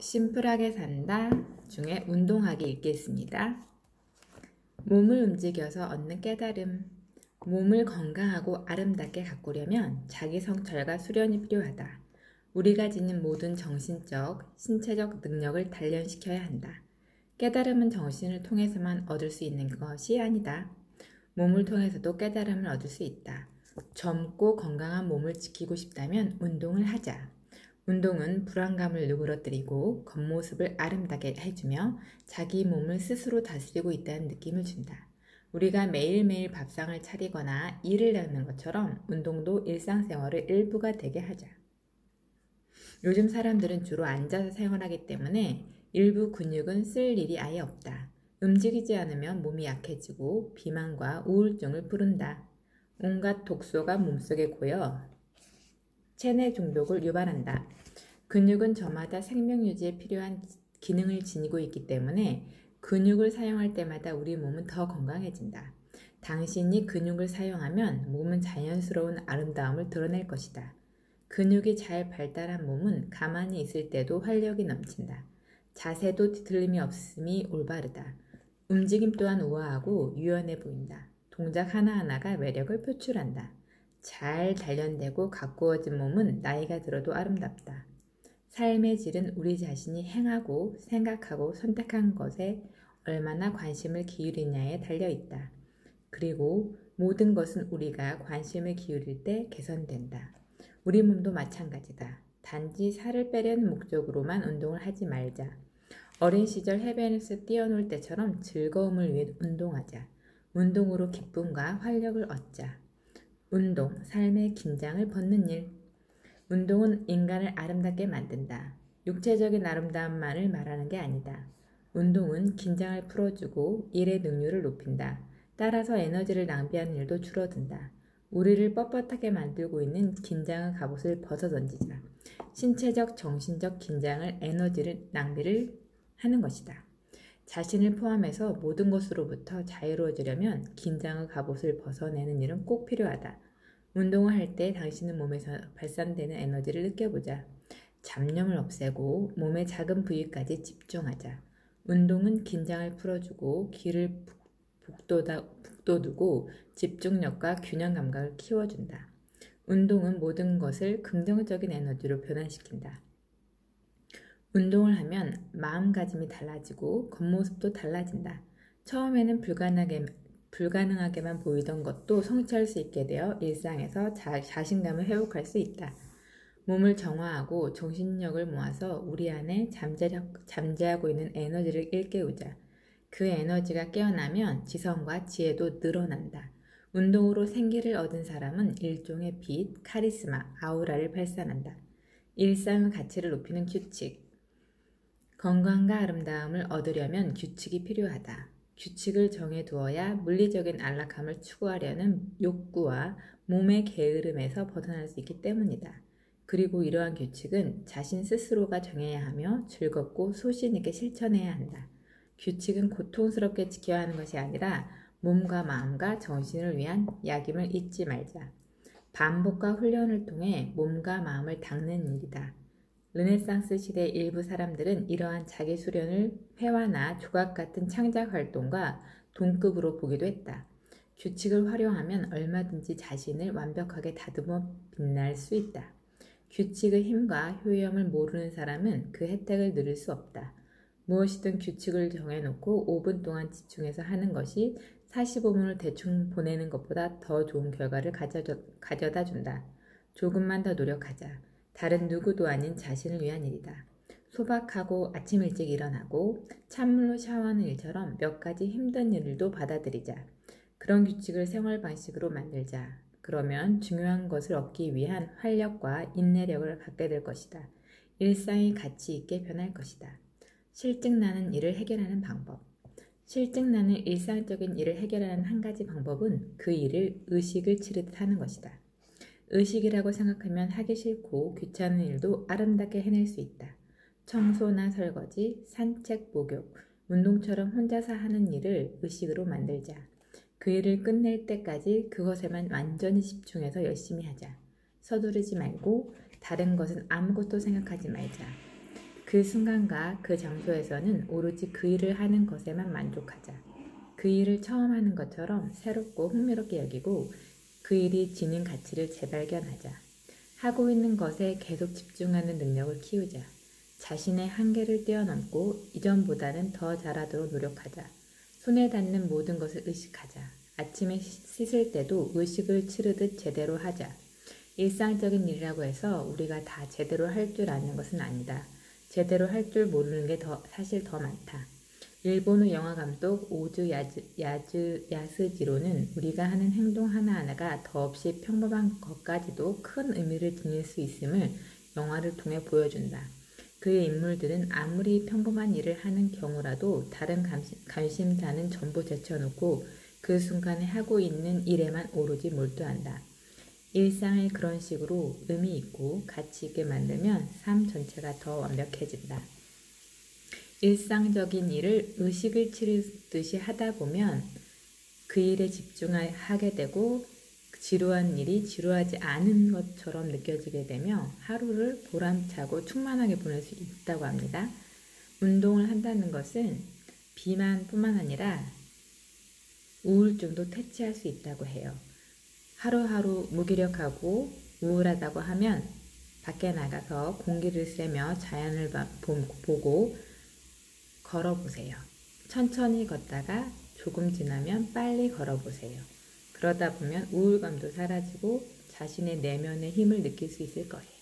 심플하게 산다 중에 운동하기 읽겠습니다. 몸을 움직여서 얻는 깨달음. 몸을 건강하고 아름답게 가꾸려면 자기 성찰과 수련이 필요하다. 우리가 지닌 모든 정신적, 신체적 능력을 단련시켜야 한다. 깨달음은 정신을 통해서만 얻을 수 있는 것이 아니다. 몸을 통해서도 깨달음을 얻을 수 있다. 젊고 건강한 몸을 지키고 싶다면 운동을 하자. 운동은 불안감을 누그러뜨리고 겉모습을 아름답게 해주며 자기 몸을 스스로 다스리고 있다는 느낌을 준다. 우리가 매일매일 밥상을 차리거나 일을 하는 것처럼 운동도 일상생활의 일부가 되게 하자. 요즘 사람들은 주로 앉아서 생활하기 때문에 일부 근육은 쓸 일이 아예 없다. 움직이지 않으면 몸이 약해지고 비만과 우울증을 부른다. 온갖 독소가 몸속에 고여 체내 중독을 유발한다. 근육은 저마다 생명 유지에 필요한 기능을 지니고 있기 때문에 근육을 사용할 때마다 우리 몸은 더 건강해진다. 당신이 근육을 사용하면 몸은 자연스러운 아름다움을 드러낼 것이다. 근육이 잘 발달한 몸은 가만히 있을 때도 활력이 넘친다. 자세도 뒤틀림이 없음이 올바르다. 움직임 또한 우아하고 유연해 보인다. 동작 하나하나가 매력을 표출한다. 잘 단련되고 가꾸어진 몸은 나이가 들어도 아름답다. 삶의 질은 우리 자신이 행하고 생각하고 선택한 것에 얼마나 관심을 기울이냐에 달려있다. 그리고 모든 것은 우리가 관심을 기울일 때 개선된다. 우리 몸도 마찬가지다. 단지 살을 빼려는 목적으로만 운동을 하지 말자. 어린 시절 해변에서 뛰어놀 때처럼 즐거움을 위해 운동하자. 운동으로 기쁨과 활력을 얻자. 운동, 삶의 긴장을 벗는 일. 운동은 인간을 아름답게 만든다. 육체적인 아름다움만을 말하는 게 아니다. 운동은 긴장을 풀어주고 일의 능률을 높인다. 따라서 에너지를 낭비하는 일도 줄어든다. 우리를 뻣뻣하게 만들고 있는 긴장의 갑옷을 벗어던지자. 신체적, 정신적 긴장을 에너지를 낭비를 하는 것이다. 자신을 포함해서 모든 것으로부터 자유로워지려면 긴장의 갑옷을 벗어내는 일은 꼭 필요하다. 운동을 할 때 당신의 몸에서 발산되는 에너지를 느껴보자. 잡념을 없애고 몸의 작은 부위까지 집중하자. 운동은 긴장을 풀어주고 기를 북돋우고 집중력과 균형 감각을 키워준다. 운동은 모든 것을 긍정적인 에너지로 변환시킨다. 운동을 하면 마음가짐이 달라지고 겉모습도 달라진다. 처음에는 불가능하게만 보이던 것도 성취할 수 있게 되어 일상에서 자신감을 회복할 수 있다. 몸을 정화하고 정신력을 모아서 우리 안에 잠재하고 있는 에너지를 일깨우자. 그 에너지가 깨어나면 지성과 지혜도 늘어난다. 운동으로 생기를 얻은 사람은 일종의 빛, 카리스마, 아우라를 발산한다. 일상의 가치를 높이는 규칙. 건강과 아름다움을 얻으려면 규칙이 필요하다. 규칙을 정해두어야 물리적인 안락함을 추구하려는 욕구와 몸의 게으름에서 벗어날 수 있기 때문이다. 그리고 이러한 규칙은 자신 스스로가 정해야 하며 즐겁고 소신 있게 실천해야 한다. 규칙은 고통스럽게 지켜야 하는 것이 아니라 몸과 마음과 정신을 위한 약임을 잊지 말자. 반복과 훈련을 통해 몸과 마음을 닦는 일이다. 르네상스 시대 일부 사람들은 이러한 자기 수련을 회화나 조각 같은 창작 활동과 동급으로 보기도 했다. 규칙을 활용하면 얼마든지 자신을 완벽하게 다듬어 빛날 수 있다. 규칙의 힘과 효용을 모르는 사람은 그 혜택을 누릴 수 없다. 무엇이든 규칙을 정해놓고 5분 동안 집중해서 하는 것이 45분을 대충 보내는 것보다 더 좋은 결과를 가져다 준다. 조금만 더 노력하자. 다른 누구도 아닌 자신을 위한 일이다. 소박하고 아침 일찍 일어나고 찬물로 샤워하는 일처럼 몇 가지 힘든 일도 받아들이자. 그런 규칙을 생활 방식으로 만들자. 그러면 중요한 것을 얻기 위한 활력과 인내력을 갖게 될 것이다. 일상이 가치 있게 변할 것이다. 실증나는 일을 해결하는 방법. 실증나는 일상적인 일을 해결하는 한 가지 방법은 그 일을 의식을 치르듯 하는 것이다. 의식이라고 생각하면 하기 싫고 귀찮은 일도 아름답게 해낼 수 있다. 청소나 설거지, 산책, 목욕, 운동처럼 혼자서 하는 일을 의식으로 만들자. 그 일을 끝낼 때까지 그것에만 완전히 집중해서 열심히 하자. 서두르지 말고 다른 것은 아무것도 생각하지 말자. 그 순간과 그 장소에서는 오로지 그 일을 하는 것에만 만족하자. 그 일을 처음 하는 것처럼 새롭고 흥미롭게 여기고 그 일이 지닌 가치를 재발견하자. 하고 있는 것에 계속 집중하는 능력을 키우자. 자신의 한계를 뛰어넘고 이전보다는 더 잘하도록 노력하자. 손에 닿는 모든 것을 의식하자. 아침에 씻을 때도 의식을 치르듯 제대로 하자. 일상적인 일이라고 해서 우리가 다 제대로 할 줄 아는 것은 아니다. 제대로 할 줄 모르는 게 사실 더 많다. 일본의 영화 감독 오즈 야스지로는 우리가 하는 행동 하나하나가 더없이 평범한 것까지도 큰 의미를 지닐 수 있음을 영화를 통해 보여준다. 그의 인물들은 아무리 평범한 일을 하는 경우라도 다른 관심사는 전부 제쳐놓고 그 순간에 하고 있는 일에만 오로지 몰두한다. 일상을 그런 식으로 의미 있고 가치 있게 만들면 삶 전체가 더 완벽해진다. 일상적인 일을 의식을 치르듯이 하다 보면 그 일에 집중하게 되고 지루한 일이 지루하지 않은 것처럼 느껴지게 되며 하루를 보람차고 충만하게 보낼 수 있다고 합니다. 운동을 한다는 것은 비만뿐만 아니라 우울증도 퇴치할 수 있다고 해요. 하루하루 무기력하고 우울하다고 하면 밖에 나가서 공기를 쐬며 자연을 보고 걸어보세요. 천천히 걷다가 조금 지나면 빨리 걸어보세요. 그러다 보면 우울감도 사라지고 자신의 내면의 힘을 느낄 수 있을 거예요.